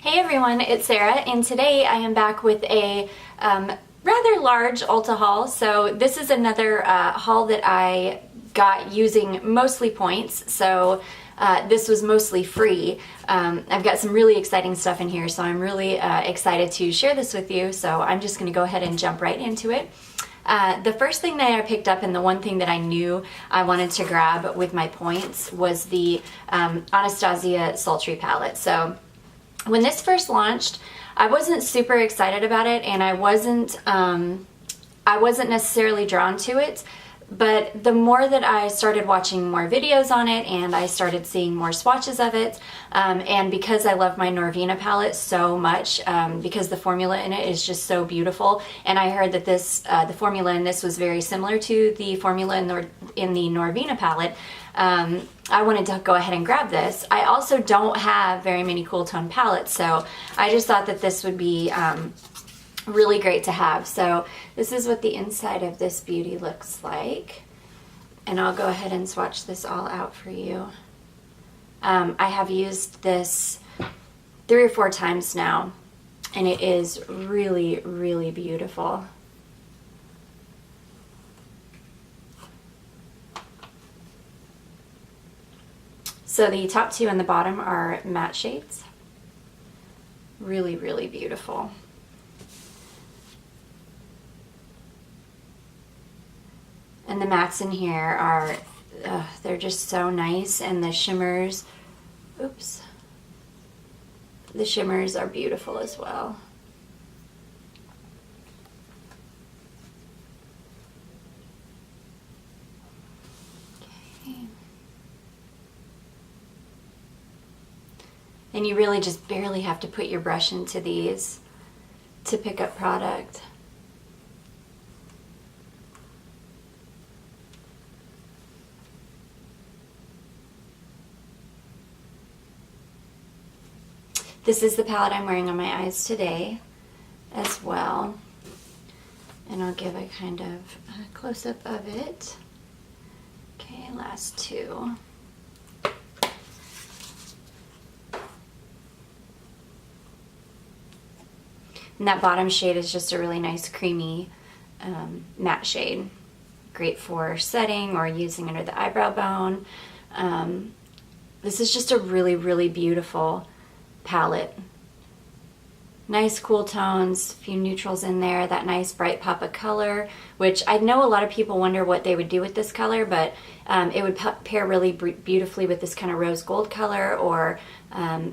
Hey everyone, it's Sarah, and today I am back with a rather large Ulta haul. So this is another haul that I got using mostly points, so this was mostly free. I've got some really exciting stuff in here, so I'm really excited to share this with you, so I'm just going to go ahead and jump right into it. The first thing that I picked up, and the one thing that I knew I wanted to grab with my points, was the Anastasia Sultry palette. So when this first launched, I wasn't super excited about it, and I wasn't necessarily drawn to it. But the more that I started watching more videos on it, and I started seeing more swatches of it, and because I love my Norvina palette so much, because the formula in it is just so beautiful, and I heard that this the formula in this was very similar to the formula in the Norvina palette, I wanted to go ahead and grab this. I also don't have very many cool tone palettes, so I just thought that this would be really great to have. So this is what the inside of this beauty looks like, and I'll go ahead and swatch this all out for you. I have used this 3 or 4 times now, and it is really, really beautiful. So the top 2 and the bottom are matte shades. Really, really beautiful. And the mattes in here are, they're just so nice, and the shimmers, the shimmers are beautiful as well. Okay. And you really just barely have to put your brush into these to pick up product. This is the palette I'm wearing on my eyes today as well. And I'll give a kind of a close-up of it. Okay, last 2. And that bottom shade is just a really nice creamy matte shade. Great for setting or using under the eyebrow bone. This is just a really, really beautiful palette. Nice cool tones, a few neutrals in there, that nice bright pop of color, which I know a lot of people wonder what they would do with this color, but it would pair really beautifully with this kind of rose gold color, or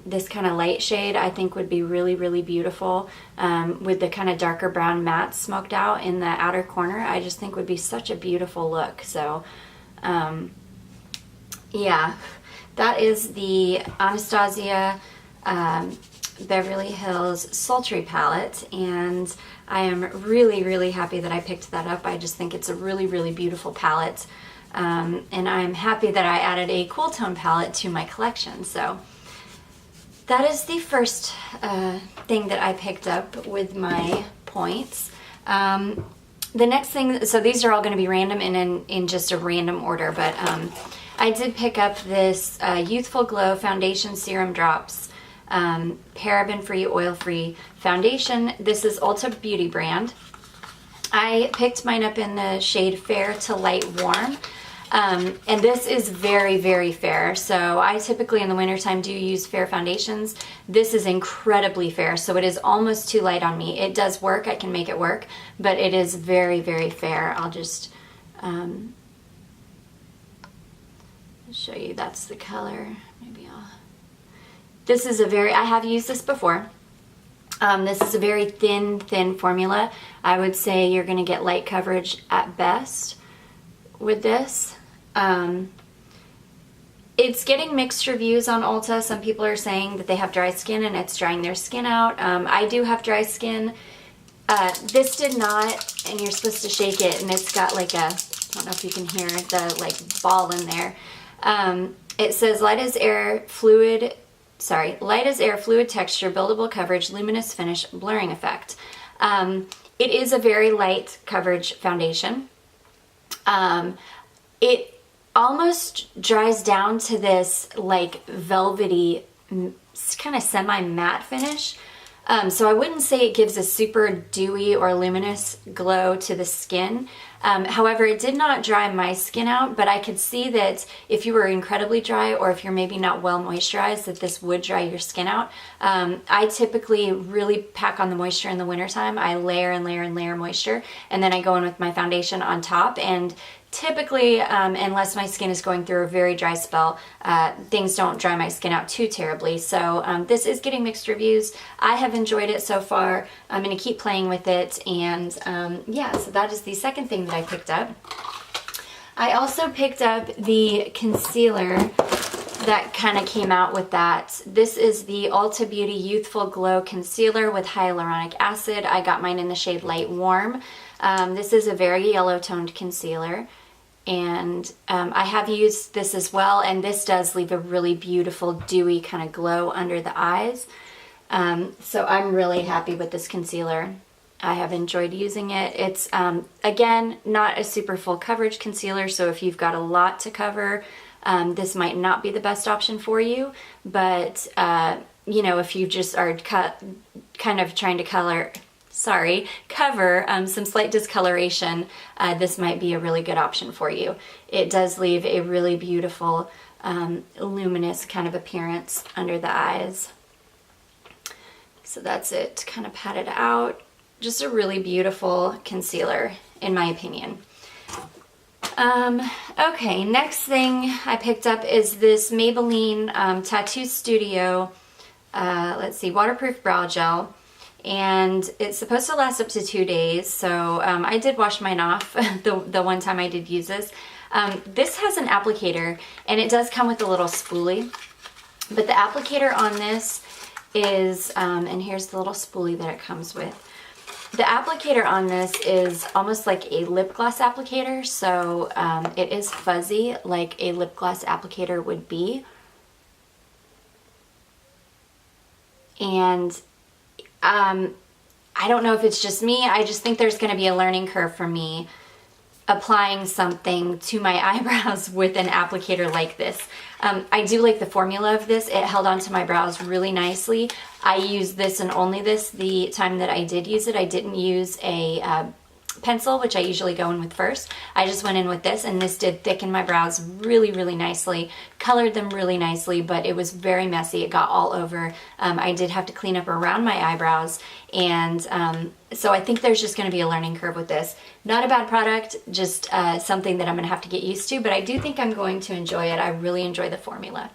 this kind of light shade I think would be really, really beautiful with the kind of darker brown matte smoked out in the outer corner. I just think would be such a beautiful look. So yeah, that is the Anastasia Beverly Hills Sultry palette, and I am really, really happy that I picked that up. I just think it's a really, really beautiful palette, and I'm happy that I added a cool tone palette to my collection. So that is the first thing that I picked up with my points. The next thing, so these are all going to be random and in just a random order, but I did pick up this Youthful Glow Foundation Serum Drops paraben-free, oil-free foundation. This is Ulta Beauty brand. I picked mine up in the shade Fair to Light Warm, and this is very, very fair. So I typically in the wintertime do use fair foundations. This is incredibly fair, so it is almost too light on me. It does work, I can make it work, but it is very, very fair. I'll just show you, that's the color. Maybe this is a very, I have used this before. This is a very thin formula. I would say you're going to get light coverage at best with this. It's getting mixed reviews on Ulta. Some people are saying that they have dry skin and it's drying their skin out. I do have dry skin. This did not, and you're supposed to shake it, and it's got like a, I don't know if you can hear the like ball in there. It says light as air, fluid texture, buildable coverage, luminous finish, blurring effect. It is a very light coverage foundation. It almost dries down to this like velvety kind of semi-matte finish. So I wouldn't say it gives a super dewy or luminous glow to the skin. However, it did not dry my skin out, but I could see that if you were incredibly dry or if you're maybe not well moisturized, that this would dry your skin out. I typically really pack on the moisture in the wintertime. I layer and layer and layer moisture, and then I go in with my foundation on top, and typically, unless my skin is going through a very dry spell, things don't dry my skin out too terribly. So this is getting mixed reviews. I have enjoyed it so far. I'm going to keep playing with it. And yeah, so that is the second thing that I picked up. I also picked up the concealer that kind of came out with that. This is the Ulta Beauty Youthful Glow Concealer with hyaluronic acid. I got mine in the shade Light Warm. This is a very yellow toned concealer. And I have used this as well, and this does leave a really beautiful dewy kind of glow under the eyes. So I'm really happy with this concealer. I have enjoyed using it. It's, again, not a super full coverage concealer, so if you've got a lot to cover, this might not be the best option for you. But, you know, if you just are kind of trying to cover some slight discoloration, this might be a really good option for you. It does leave a really beautiful luminous kind of appearance under the eyes. So that's it, kind of pat it out. Just a really beautiful concealer, in my opinion. Okay, next thing I picked up is this Maybelline Tattoo Studio, let's see, waterproof brow gel. And it's supposed to last up to 2 days, so I did wash mine off the one time I did use this. This has an applicator, and it does come with a little spoolie. But the applicator on this is, and here's the little spoolie that it comes with. The applicator on this is almost like a lip gloss applicator, so it is fuzzy like a lip gloss applicator would be. And I don't know if it's just me. I just think there's going to be a learning curve for me applying something to my eyebrows with an applicator like this. I do like the formula of this. It held onto my brows really nicely. I used this and only this the time that I did use it. I didn't use a pencil, which I usually go in with first. I just went in with this, and this did thicken my brows really, really nicely, colored them really nicely, but it was very messy. It got all over. I did have to clean up around my eyebrows, and so I think there's just going to be a learning curve with this. Not a bad product, just something that I'm going to have to get used to, but I do think I'm going to enjoy it. I really enjoy the formula.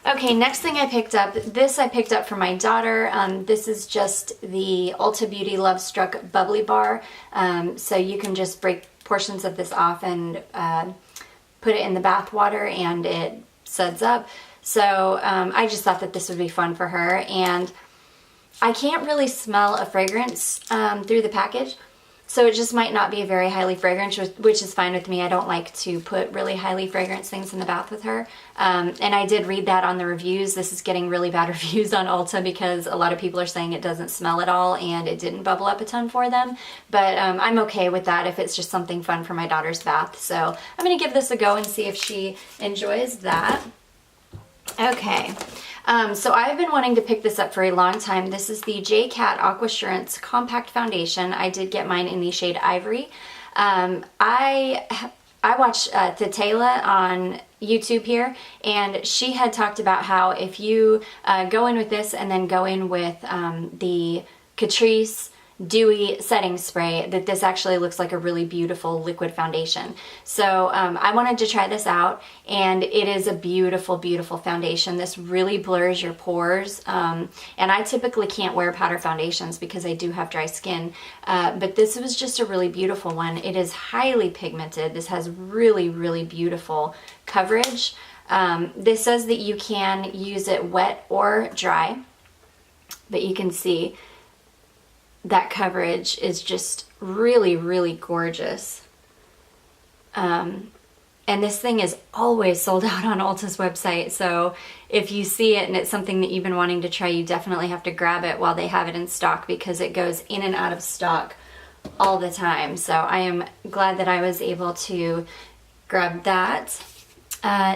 Okay, next thing I picked up, this I picked up for my daughter. This is just the Ulta Beauty Love Struck Bubbly Bar. So you can just break portions of this off and put it in the bath water and it suds up. So I just thought that this would be fun for her. And I can't really smell a fragrance through the package. So it just might not be a very highly fragrant, which is fine with me. I don't like to put really highly fragrant things in the bath with her. And I did read that on the reviews. This is getting really bad reviews on Ulta because a lot of people are saying it doesn't smell at all and it didn't bubble up a ton for them. But I'm okay with that if it's just something fun for my daughter's bath. So I'm going to give this a go and see if she enjoys that. Okay. So I've been wanting to pick this up for a long time. This is the J-Cat Aquasurance Compact Foundation. I did get mine in the shade Ivory. I watched Tatela on YouTube here, and she had talked about how if you go in with this and then go in with the Catrice Dewy Setting Spray, that this actually looks like a really beautiful liquid foundation. So I wanted to try this out, and it is a beautiful, beautiful foundation. This really blurs your pores, and I typically can't wear powder foundations because I do have dry skin, but this was just a really beautiful one. It is highly pigmented. This has really, really beautiful coverage. This says that you can use it wet or dry, but you can see that coverage is just really, really gorgeous. And this thing is always sold out on Ulta's website, so if you see it and it's something that you've been wanting to try, you definitely have to grab it while they have it in stock because it goes in and out of stock all the time. So I am glad that I was able to grab that.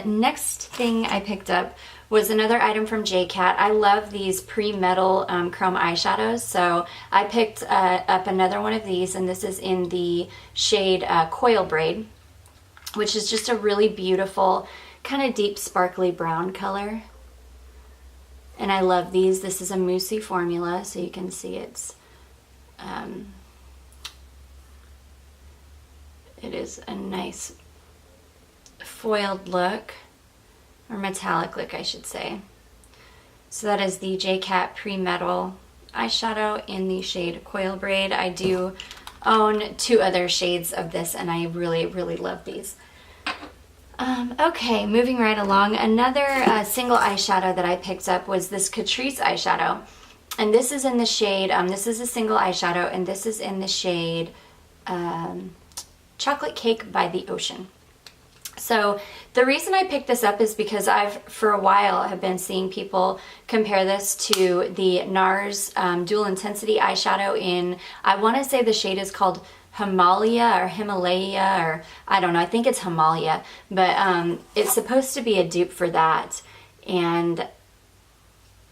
Next thing I picked up was another item from JCat. I love these pre-metal chrome eyeshadows, so I picked up another one of these, and this is in the shade Coil Braid, which is just a really beautiful, kind of deep sparkly brown color. And I love these. This is a moussey formula, so you can see it's it is a nice foiled look, or metallic look I should say. So that is the JCat Pre-Metal eyeshadow in the shade Coil Braid. I do own 2 other shades of this, and I really, really love these. Okay, moving right along. Another single eyeshadow that I picked up was this Catrice eyeshadow. And this is in the shade, this is a single eyeshadow, and this is in the shade Chocolate Cake by the Ocean. So the reason I picked this up is because I've, for a while, have been seeing people compare this to the NARS Dual Intensity eyeshadow in, I want to say the shade is called Himalaya, or I don't know, I think it's Himalaya, but it's supposed to be a dupe for that, and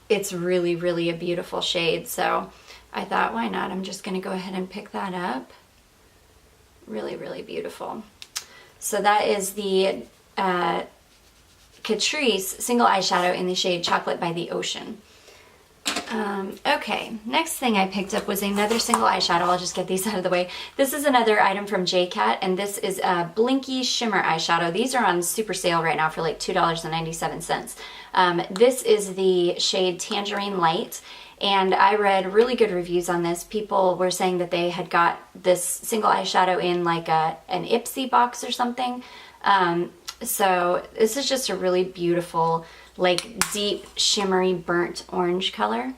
it's really, really a beautiful shade, so I thought, why not? I'm just going to go ahead and pick that up. Really, really beautiful. So that is the Catrice single eyeshadow in the shade Chocolate by the Ocean. Okay, next thing I picked up was another single eyeshadow. I'll just get these out of the way. This is another item from JCat, and this is a Blinky Shimmer eyeshadow. These are on super sale right now for like $2.97. This is the shade Tangerine Light, and I read really good reviews on this. People were saying that they had got this single eyeshadow in like an Ipsy box or something. So this is just a really beautiful, like deep, shimmery, burnt orange color.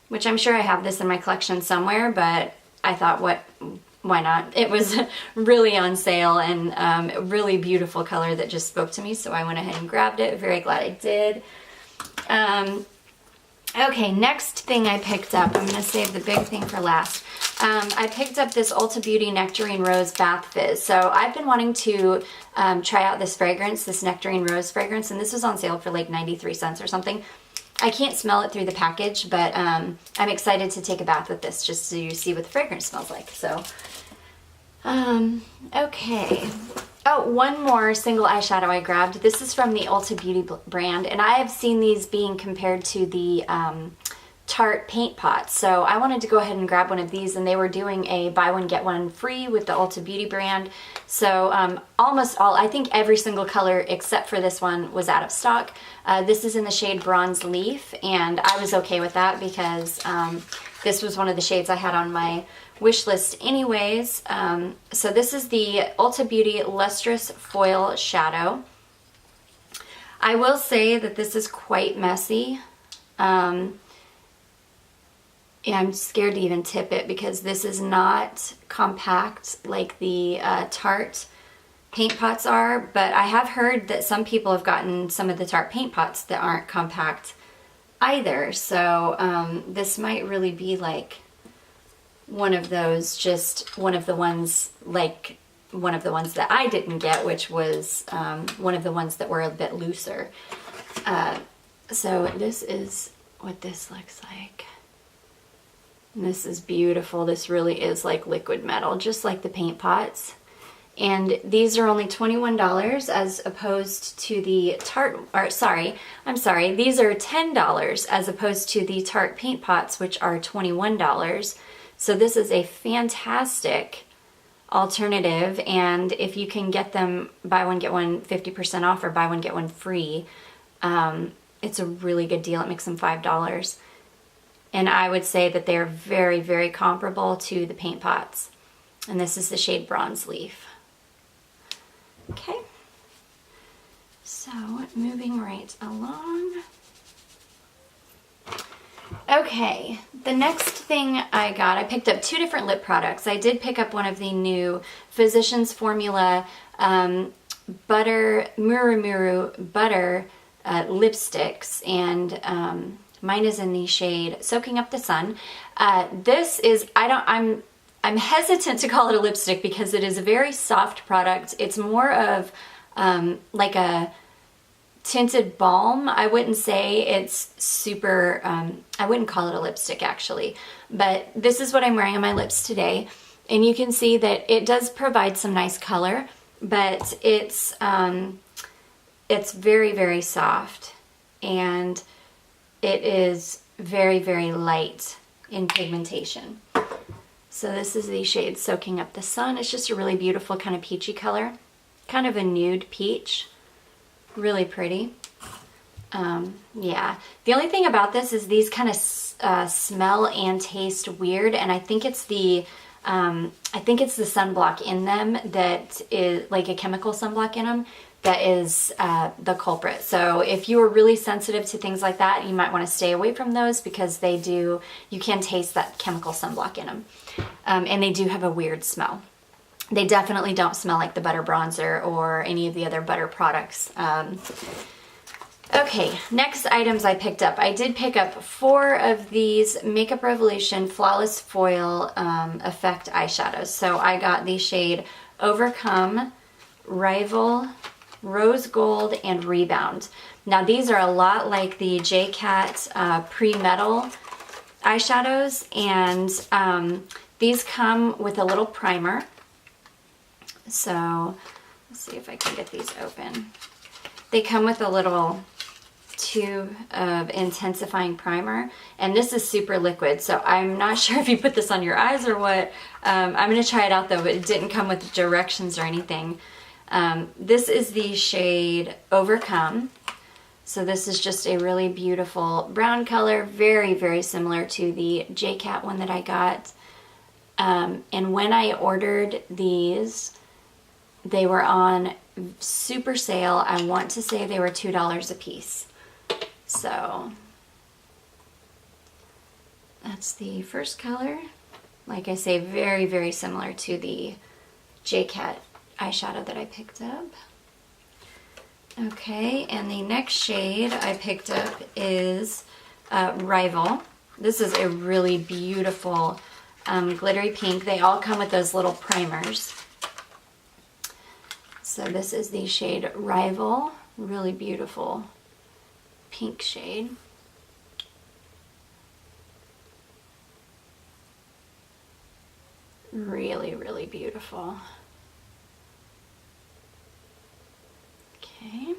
Which I'm sure I have this in my collection somewhere, but I thought, why not? It was really on sale, and a really beautiful color that just spoke to me, so I went ahead and grabbed it. Very glad I did. Okay, next thing I picked up, I'm going to save the big thing for last. I picked up this Ulta Beauty Nectarine Rose Bath Fizz. So I've been wanting to try out this fragrance, this Nectarine Rose fragrance, and this was on sale for like 93 cents or something. I can't smell it through the package, but I'm excited to take a bath with this just so you see what the fragrance smells like. So, okay. Oh, one more single eyeshadow I grabbed. This is from the Ulta Beauty brand, and I have seen these being compared to the Tarte paint pots. So I wanted to go ahead and grab one of these, and they were doing a buy one get one free with the Ulta Beauty brand. So almost all, I think every single color except for this one was out of stock. This is in the shade Bronze Leaf, and I was okay with that because this was one of the shades I had on my wish list anyways. So this is the Ulta Beauty Lustrous Foil Shadow. I will say that this is quite messy. Yeah, I'm scared to even tip it because this is not compact like the Tarte paint pots are, but I have heard that some people have gotten some of the Tarte paint pots that aren't compact either, so this might really be like one of those, just one of the ones, like one of the ones that I didn't get, which was one of the ones that were a bit looser. So this is what this looks like. And this is beautiful. This really is like liquid metal, just like the paint pots. And these are only $21 as opposed to the Tarte, or sorry, I'm sorry, these are $10 as opposed to the Tarte paint pots, which are $21. So this is a fantastic alternative, and if you can get them buy one get one 50% off or buy one get one free, it's a really good deal. It makes them $5. And I would say that they're very, very comparable to the paint pots. And this is the shade Bronze Leaf. Okay. So moving right along. Okay, the next thing I got, I picked up 2 different lip products. I did pick up one of the new Physicians Formula Butter Muru Butter lipsticks, and mine is in the shade Soaking Up the Sun. This is, I'm hesitant to call it a lipstick because it is a very soft product. It's more of like a tinted balm. I wouldn't say it's super, I wouldn't call it a lipstick actually, but this is what I'm wearing on my lips today. And you can see that it does provide some nice color, but it's very, very soft, and it is very, very light in pigmentation. So this is the shade Soaking Up the Sun. It's just a really beautiful kind of peachy color, kind of a nude peach, really pretty. Yeah, the only thing about this is these kind of smell and taste weird, and I think it's the sunblock in them that is like a chemical sunblock in them that is the culprit. So if you are really sensitive to things like that, you might want to stay away from those because you can taste that chemical sunblock in them. And they do have a weird smell. They definitely don't smell like the butter bronzer or any of the other butter products. Okay, next items I picked up. I did pick up 4 of these Makeup Revolution Flawless Foil Effect eyeshadows. So I got the shade Overcome, Rival, Rose Gold, and Rebound. Now these are a lot like the JCat Pre-Metal eyeshadows, and these come with a little primer. So let's see if I can get these open. They come with a little tube of intensifying primer, and this is super liquid, so I'm not sure if you put this on your eyes or what. I'm going to try it out though, but it didn't come with directions or anything. This is the shade Overcome. So this is just a really beautiful brown color, very, very similar to the JCat one that I got. And when I ordered these, they were on super sale. I want to say they were $2 a piece. So that's the first color. Like I say, very, very similar to the JCat eyeshadow that I picked up. Okay, and the next shade I picked up is Rival. This is a really beautiful glittery pink. They all come with those little primers. So this is the shade Rival, really beautiful pink shade. Really, really beautiful. Okay.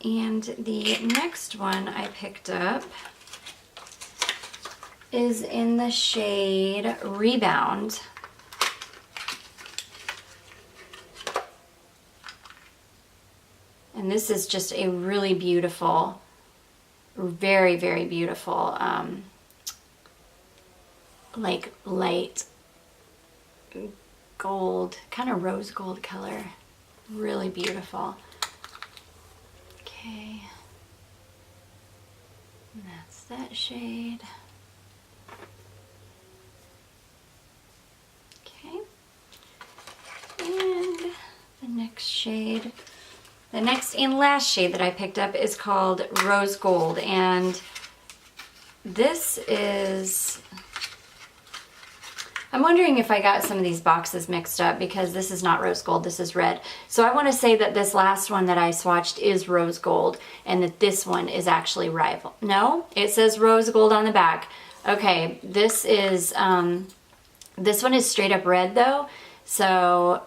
And the next one I picked up is in the shade Rebound. And this is just a really beautiful, very, very beautiful, like light gold, kind of rose gold color. Really beautiful. Okay. And that's that shade. Okay. And the next shade. The next and last shade that I picked up is called Rose Gold, and this is, I'm wondering if I got some of these boxes mixed up because this is not rose gold, this is red. So I want to say that this last one that I swatched is rose gold and that this one is actually Rival. No, it says rose gold on the back. Okay, this one is straight up red though, so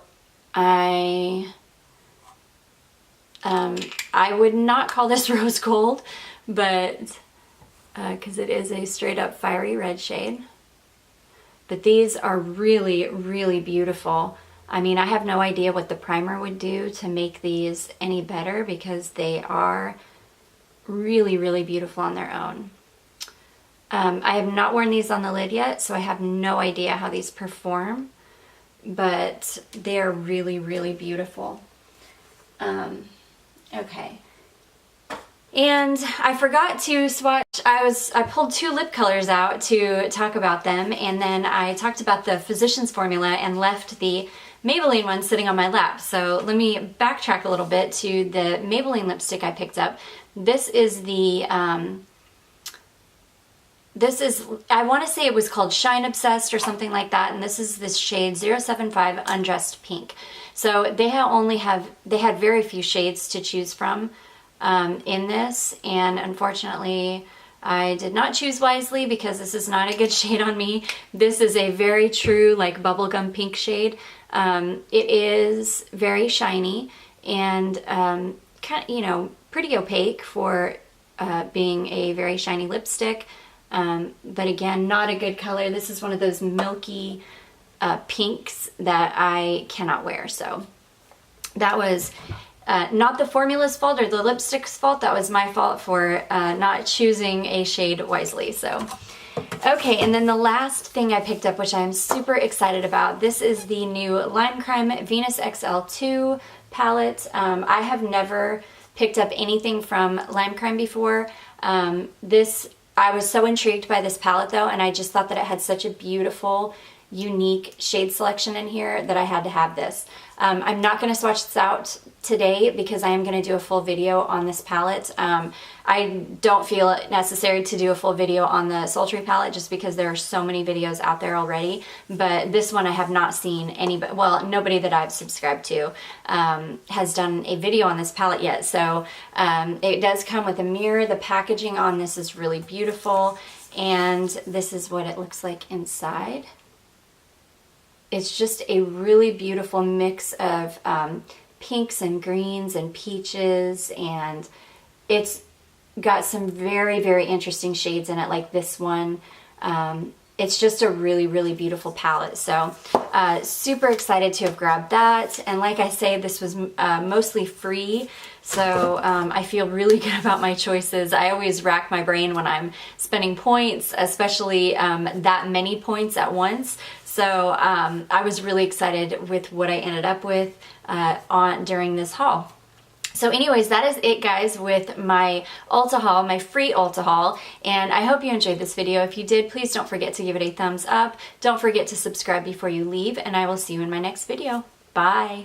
I would not call this rose gold, but because it is a straight up fiery red shade. But these are really, really beautiful. I mean, I have no idea what the primer would do to make these any better because they are really, really beautiful on their own. I have not worn these on the lid yet, so I have no idea how these perform, but they're really, really beautiful. Okay. And I forgot to swatch, I pulled 2 lip colors out to talk about them, and then I talked about the Physicians Formula and left the Maybelline one sitting on my lap. So let me backtrack a little bit to the Maybelline lipstick I picked up. This is the this is, I want to say it was called Shine Obsessed or something like that, and this is this shade 075 Undressed Pink. So they had very few shades to choose from in this, and unfortunately I did not choose wisely because this is not a good shade on me. This is a very true like bubblegum pink shade. It is very shiny and kind of, you know, pretty opaque for being a very shiny lipstick. But again, not a good color. This is one of those milky pinks that I cannot wear. So that was not the formula's fault or the lipstick's fault. That was my fault for not choosing a shade wisely. So, okay, and then the last thing I picked up, which I'm super excited about, this is the new Lime Crime Venus XL2 palette. I have never picked up anything from Lime Crime before. I was so intrigued by this palette though, and I just thought that it had such a beautiful, unique shade selection in here that I had to have this. I'm not going to swatch this out today because I am going to do a full video on this palette. I don't feel it necessary to do a full video on the Sultry palette just because there are so many videos out there already, but this one I have not seen anybody, well, nobody that I've subscribed to has done a video on this palette yet. So it does come with a mirror. The packaging on this is really beautiful, and this is what it looks like inside. It's just a really beautiful mix of pinks and greens and peaches, and it's got some very, very interesting shades in it, like this one. It's just a really, really beautiful palette. So super excited to have grabbed that. And like I say, this was mostly free. So I feel really good about my choices. I always rack my brain when I'm spending points, especially that many points at once. So I was really excited with what I ended up with during this haul. So anyways, that is it, guys, with my Ulta haul, my free Ulta haul, and I hope you enjoyed this video. If you did, please don't forget to give it a thumbs up. Don't forget to subscribe before you leave, and I will see you in my next video. Bye!